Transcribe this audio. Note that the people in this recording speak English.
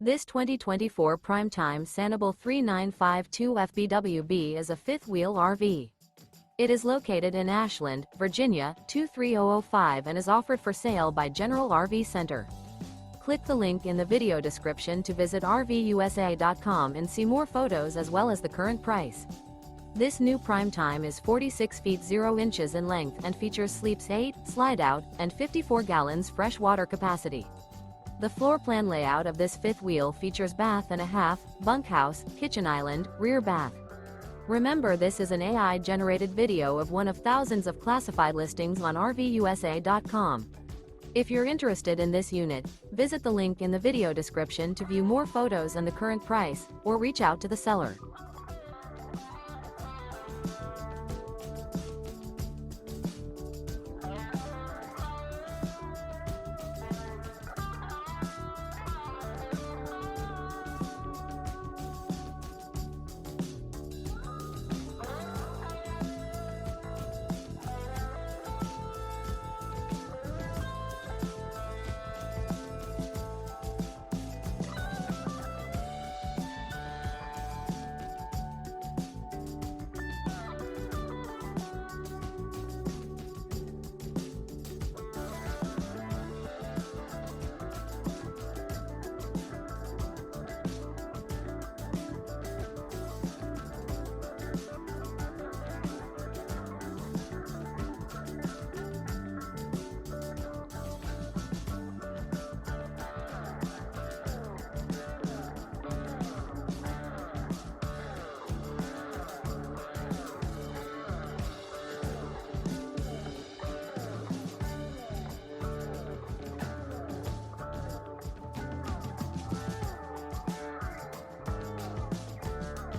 This 2024 Prime Time Sanibel 3952 FBWB is a fifth-wheel RV. It is located in Ashland, Virginia, 23005 and is offered for sale by General RV Center. Click the link in the video description to visit RVUSA.com and see more photos as well as the current price. This new Prime Time is 46 feet 0 inches in length and features sleeps 8, Slideout, and 54 gallons fresh water capacity. The floor plan layout of this fifth wheel features bath and a half, bunkhouse, kitchen island, rear bath. Remember, this is an AI-generated video of one of thousands of classified listings on RVUSA.com. If you're interested in this unit, visit the link in the video description to view more photos and the current price, or reach out to the seller.